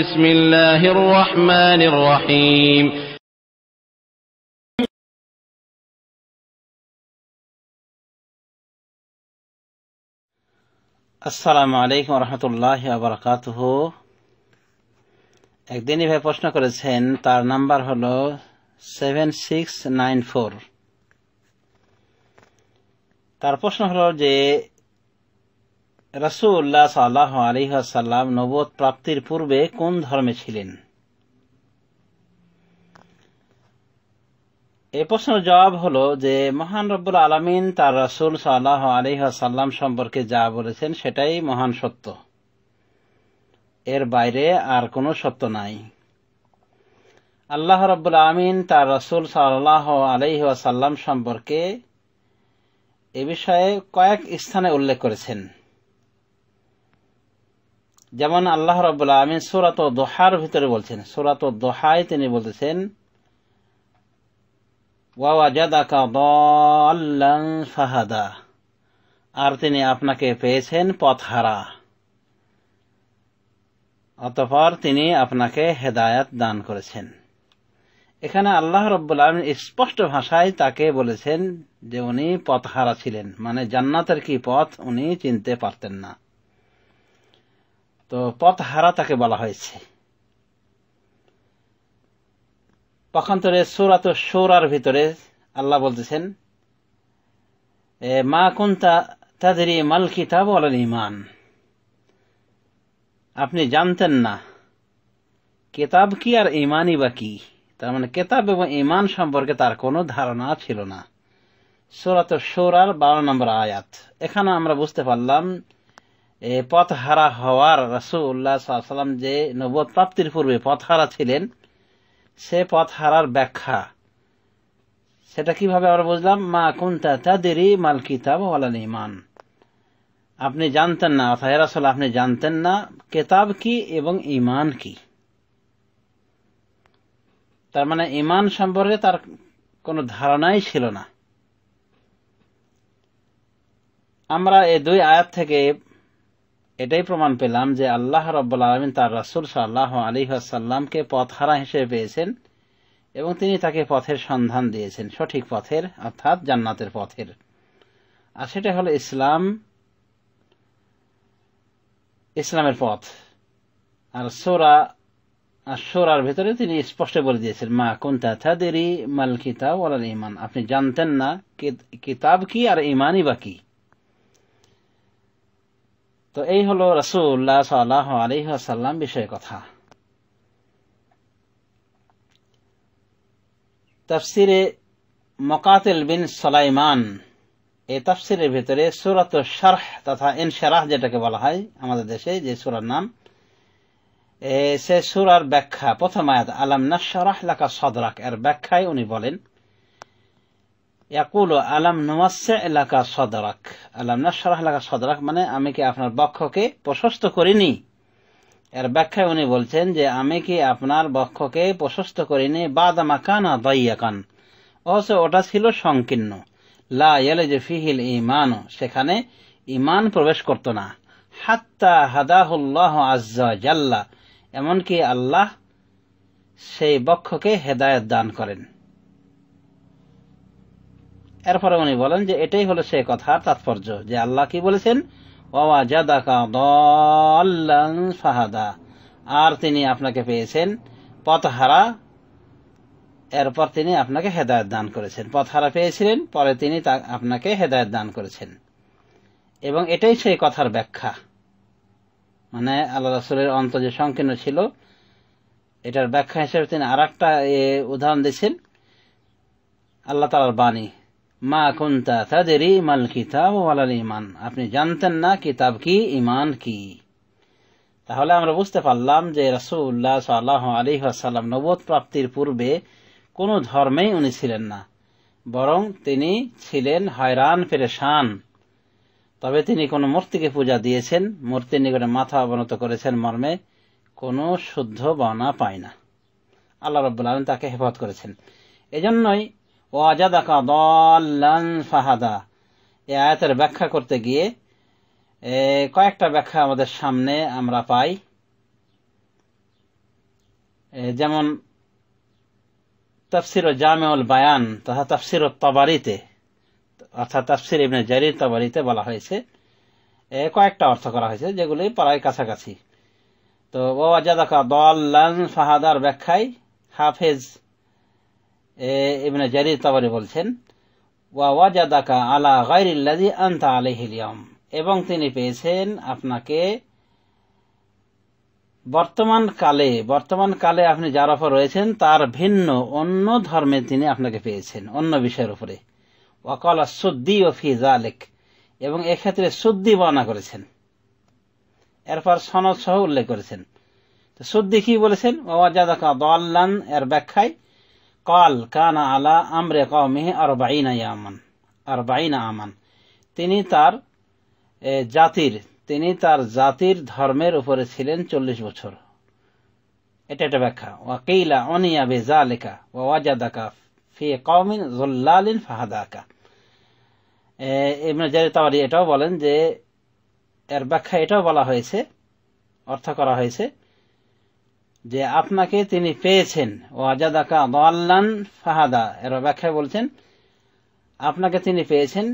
بسم الله الرحمن الرحيم আসসালামু আলাইকুম রহমতুল্লাহি ওয়া বারাকাতুহু। একদিনই ভাই প্রশ্ন করেছেন, তার নাম্বার হলো 7694। তার প্রশ্ন হলো যে রাসূলুল্লাহ সাল্লাল্লাহু আলাইহি ওয়াসাল্লাম নবুয়ত প্রাপ্তির পূর্বে কোন ধর্মে ছিলেন। এই প্রশ্নের জবাব হলো যে মহান রব্বুল আলামিন তার রাসূল সাল্লাল্লাহু আলাইহি ওয়াসাল্লাম সম্পর্কে যা বলেছেন সেটাই মহান সত্য, এর বাইরে আর কোনো সত্য নাই। আল্লাহ রাব্বুল আলামিন তার রাসূল সাল্লাল্লাহু আলাইহি ওয়াসাল্লাম সম্পর্কে এ বিষয়ে কয়েক স্থানে উল্লেখ করেছেন। যেমন আল্লাহ রাব্বুল আলামিন সূরাত দুহার ভিতরে বলছেন, সূরাত দুহায় তিনি বলতেছেন ওয়া ওয়াজাদাকা দাল্লান ফাহাদা, আর তিনি আপনাকে পেয়েছেন পথহারা, অতঃপর তিনি আপনাকে হেদায়েত দান করেছেন। এখানে আল্লাহ রাব্বুল আলামিন স্পষ্ট ভাষায় তাকে বলেছেন যে উনি পথহারা ছিলেন, মানে জান্নাতের কি পথ উনি চিনতে পারতেন না, তো পথহারা তাকে বলা হয়েছে। পক্ষান্তরে সূরাত শুরার ভিতরে আল্লাহ বলতেছেন মা কুনতা তাদরি মাল কিতাব ওয়াল ঈমান, আপনি জানতেন না কিতাব কি আর ঈমানই বা কি, তার মানে কিতাব এবং ঈমান সম্পর্কে তার কোনো ধারণা ছিল না। সূরাত শুরার 12 নম্বর আয়াত। এখানে আমরা বুঝতে পারলাম পথহারা হওয়ার রাসূলুল্লাহ সাল্লাল্লাহু আলাইহি ওয়াসাল্লাম যে নবুয়ত প্রাপ্তির পূর্বে পথহারা ছিলেন, সে পথহারার ব্যাখ্যা সেটা কিভাবে আমরা বুঝলাম। মা কুনতা তাদরি মাল কিতাব ওয়াল ঈমান, আপনি জানতেন না, অর্থাৎ হে রাসূল আপনি জানতেন না কিতাব কি এবং ঈমান কি। তার মানে ঈমান সম্পর্কে তার কোনো ধারণাই ছিল না। আমরা এই দুই আয়াত থেকে এটাই প্রমাণ পেলাম যে আল্লাহ রাব্বুল আলামিন তার রাসূল সাল্লাল্লাহু আলাইহি ওয়াসাল্লামকে পথহারা হিসেবে পেয়েছেন এবং তিনি তাকে পথের সন্ধান দিয়েছেন, সঠিক পথের, অর্থাৎ জান্নাতের পথের। আর সেটা হলো ইসলামের পথ। আর সূরার ভিতরে তিনি স্পষ্ট বলে দিয়েছেন মা কুনতা তাদরি মাল কিতাব ওয়াল ঈমান, আপনি জানতেন না কিতাব কি আর ঈমানই বা কি। তো এই হলো রাসূলুল্লাহ সাল্লাল্লাহু আলাইহি ওয়াসাল্লাম বিষয়ে কথা। তাফসিরে মুকাতিল বিন সুলাইমান এই তাফসিরের ভিতরে সূরাত শারহ তথা ইনশিরাহ যেটাকে বলা হয় আমাদের দেশে যে সূরার নাম, সে সূরার ব্যাখ্যা প্রথম আয়াত আলাম নাশরাহ লাকা সাদরাক এর ব্যাখ্যায় উনি বলেন ইয়াকুলু আলাম নুওয়াসসি লাকা সাদরাক, আলাম নাশরাহ লাকা সাদরাক মানে আমি কি আপনার বক্ষকে প্রশস্ত করিনি। এর ব্যাখ্যায় উনি বলছেন যে আমি কি আপনার বক্ষকে প্রশস্ত করিনি বাদা মাকানা দাইয়াকান, অথচ ওটা ছিল সংকীর্ণ, লা ইয়ালিজু ফিহিল ঈমান, সেখানে ঈমান প্রবেশ করত না, হাত্তা হাদাহুল্লাহু আযজা ওয়া জাল্লা, এমনকি আল্লাহ সেই বক্ষকে হেদায়েত দান করেন। এরপরে উনি বলেন যে এটাই হলো সেই কথার তাৎপর্য যে আল্লাহ কি বলেছেন ওয়া ওয়াজাদাকা দাল্লান ফাহাদা, আর তিনি আপনাকে পেয়েছেন পথহারা, এরপর তিনি আপনাকে হেদায়েত দান করেছেন। পথহারা পেয়েছিলেন, পরে তিনি আপনাকে হেদায়েত দান করেছেন। এবং এটাই সেই কথার ব্যাখ্যা, মানে আল্লাহ রাসূলের অন্তর যে সংকীর্ণ ছিল এটার ব্যাখ্যা হিসেবে তিনি আরেকটা উদাহরণ দিয়েছেন আল্লাহ তাআলার বাণী মা কুনতা তাদরি মাল কিতাব ওয়াল ঈমান, আপনি জানতেন না কিতাব কি ঈমান কি। তাহলে আমরা বুঝতে পারলাম যে রাসূলুল্লাহ সাল্লাল্লাহু আলাইহি ওয়াসাল্লাম নবুয়ত প্রাপ্তির পূর্বে কোনো ধর্মেই উনি ছিলেন না, বরং তিনি ছিলেন হয়রান পেরেশান। তবে তিনি কোনো মূর্তিকে পূজা দিয়েছেন, মূর্তির নিকটে মাথা অবনত করেছেন মর্মে কোনো শুদ্ধ বর্ণনা পায় না। আল্লাহ রাব্বুল আলামিন তাকে হেফাজত করেছেন। এজন্যই ওয়াজাদাকা দাল্লান ফাহাদা এই আয়াতের ব্যাখ্যা করতে গিয়ে কয়েকটা ব্যাখ্যা আমাদের সামনে আমরা পাই। যেমন তাফসির জামিউল বায়ান তথা তাফসির তাবারিতে অর্থাৎ তাফসির ইবনে জারির তাবারিতে বলা হয়েছে, কয়েকটা অর্থ করা হয়েছে যেগুলি প্রায় কাছাকাছি। তো ওয়াজাদাকা দাল্লান ফাহাদার ব্যাখ্যায় হাফেজ ইবনে জারির তাবারি বলছেন ওয়াজাদাকা আলা গায়রিল্লাযী আনতা আলাইহিল ইয়াওম, এবং তিনি পেয়েছেন আপনাকে বর্তমান কালে আপনি যার উপর রয়েছেন তার ভিন্ন অন্য ধর্মে তিনি আপনাকে পেয়েছেন, অন্য বিষয়ের উপরে। ওয়াকালা সুদ্দি ও ফি যালিক, এবং এক্ষেত্রে সুদ্দি বর্ণনা করেছেন, এরপর সনদ সহ উল্লেখ করেছেন। তো সুদ্দি কি বলেছেন? ওয়াজাদাকা দাল্লান এর ব্যাখ্যায় কাল কানা আলা আমরে কওমিহি 40 আমান, তিনি তার জাতির ধর্মের উপরে ছিলেন 40 বছর। এটা একটা ব্যাখ্যা। ওয়াকিলা উনিয়া বিযালিকা ওয়াজাদাকা ফি কওমিন যুল্লালিন ফাহাদাকা। ইবনে জারির তাবারি এটাও বলেন যে এর ব্যাখ্যা এটাও বলা হয়েছে, অর্থ করা হয়েছে যে আপনাকে তিনি পেয়েছেন ওয়াজাদাকা দাল্লান ফাহাদা, এর ব্যাখ্যায় বলছেন আপনাকে তিনি পেয়েছেন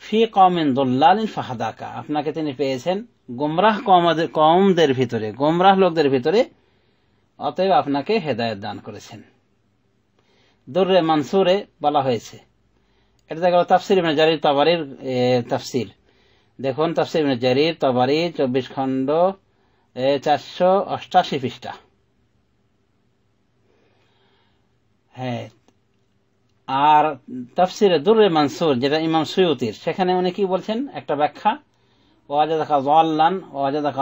ফি কওমিন যুল্লালিন ফাহাদাকা, আপনাকে তিনি পেয়েছেন গোমরাহ কওমদের ভিতরে, গোমরাহ লোকদের ভিতরে, অতএব আপনাকে হেদায়েত দান করেছেন। দুররে মানসুরে বলা হয়েছে, এটা দেখা গেল তাফসির ইবনে জারির তাবারির তাফসির। দেখুন তাফসির ইবনে জারির তাবারি 24 খণ্ড 488 পৃষ্ঠা। হ্যাঁ, আর তাফসিরে দুররে মানসুর যেটা ইমাম সুয়ুতির, সেখানে উনি কি বলছেন একটা ব্যাখ্যা ওয়াজাদাকা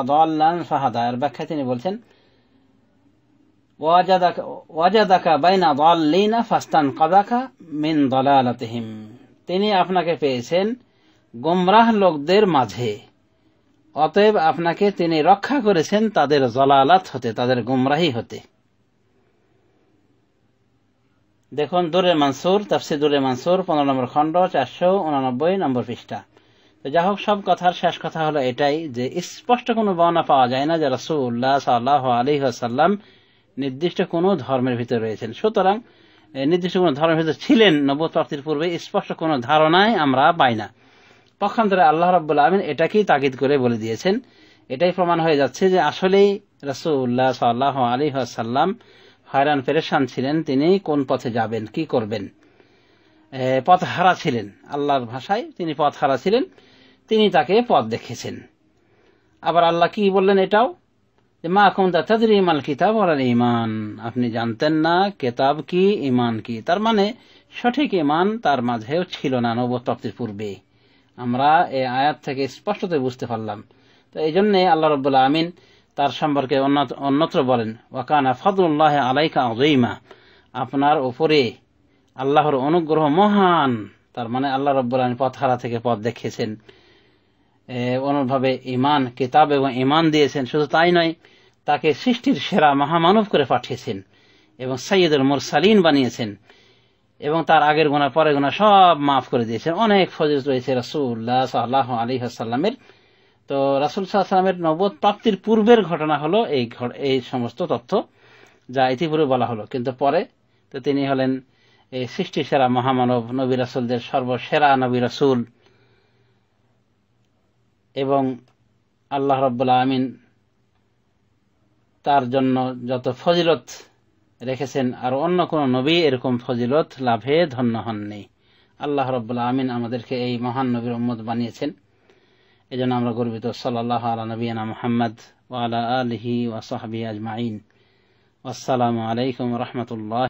দাল্লান ফাহাদা, এর ব্যাখ্যা তিনি বলছেন ওয়াজাদাকা বাইনা দাল্লিনা ফাস্তানকাযাকা মিন দালালাতিহিম, তিনি আপনাকে পেয়েছেন গোমরাহ লোকদের মাঝে, অতএব আপনাকে তিনি রক্ষা করেছেন তাদের জলালাত হতে, তাদের গোমরাহি হতে। দেখুন দুররে মানসুর, তাফসীর দুররে মানসুর 15 নম্বর খণ্ড 489 নম্বর পৃষ্ঠা। তো যা হোক, সব কথার শেষ কথা হলো এটাই যে স্পষ্ট কোনো বর্ণনা পাওয়া যায় না যে রাসূলুল্লাহ সাল্লাল্লাহু আলাইহি ওয়াসাল্লাম নির্দিষ্ট কোনো ধর্মের ভিতরে রয়েছেন। সুতরাং নির্দিষ্ট কোনো ধর্মের ভিতরে ছিলেন নবুয়ত প্রাপ্তির পূর্বে স্পষ্ট কোনো ধারণাই আমরা পাই না। পক্ষান্তরে আল্লাহ রাব্বুল আলামিন এটাকেই তাকিদ করে বলে দিয়েছেন। এটাই প্রমাণ হয়ে যাচ্ছে যে আসলেই রাসূলুল্লাহ সাল্লাল্লাহু আলাইহি ওয়াসাল্লাম হয়রান পেরেশান ছিলেন, তিনি কোন পথে যাবেন, কি করবেন, পথ হারা ছিলেন। আল্লাহর ভাষায় তিনি পথ হারা ছিলেন, তিনি তাকে পথ দেখিয়েছেন। আবার আল্লাহ কি বললেন এটাও যে মা কুনতা তাদরি মাল কিতাব ওয়াল ঈমান, আপনি জানতেন না কিতাব কি ঈমান কি, তার মানে সঠিক ঈমান তার মাঝেও ছিল না নবুয়ত প্রাপ্তির পূর্বে। আমরা এই আয়াত থেকে স্পষ্টতই বুঝতে পারলাম। তো এই জন্য আল্লাহ রাব্বুল আমিন তার সম্পর্কে অন্যত্র বলেন ওয়া কানা ফাদলুল্লাহি আলাইকা আযীমা, আপনার উপরে আল্লাহর অনুগ্রহ মহান। তার মানে আল্লাহ রাব্বুল আমিন পথহারা থেকে পথ দেখিয়েছেন, অনুভাবে ঈমান, কিতাব এবং ঈমান দিয়েছেন। শুধু তাই নয়, তাকে সৃষ্টির সেরা মহামানব করে পাঠিয়েছেন এবং সাইয়্যিদুল মুরসালিন বানিয়েছেন, এবং তার আগের গুনাহ পরের গুনাহ সব মাফ করে দিয়েছেন। অনেক ফজিলত রয়েছে রাসূলুল্লাহ সাল্লাল্লাহু আলাইহি ওয়াসাল্লামের। তো রাসূল সাল্লাল্লাহু আলাইহি ওয়াসাল্লামের নবুয়ত প্রাপ্তির পূর্বের ঘটনা হলো এই সমস্ত তথ্য যা ইতিপূর্বে বলা হলো, কিন্তু পরে তো তিনি হলেন এই সৃষ্টির সেরা মহামানব, নবী রাসূলদের সর্বসেরা নবী রাসূল, এবং আল্লাহ রাব্বুল আমিন তার জন্য যত ফজিলত রেখেছেন আর অন্য কোন নবী এরকম ফজিলত লাভে ধন্য হননি। আল্লাহ রাব্বুল আমিন আমাদেরকে এই মহান নবীর উম্মত বানিয়েছেন, এজন্য আমরা গর্বিত। সাল্লাল্লাহু আলা নবিয়িনা মুহাম্মদ ওয়া আলা আলিহি ওয়া সাহবিহি আজমাইন। আসসালামু আলাইকুম ওয়া রাহমাতুল্লাহ।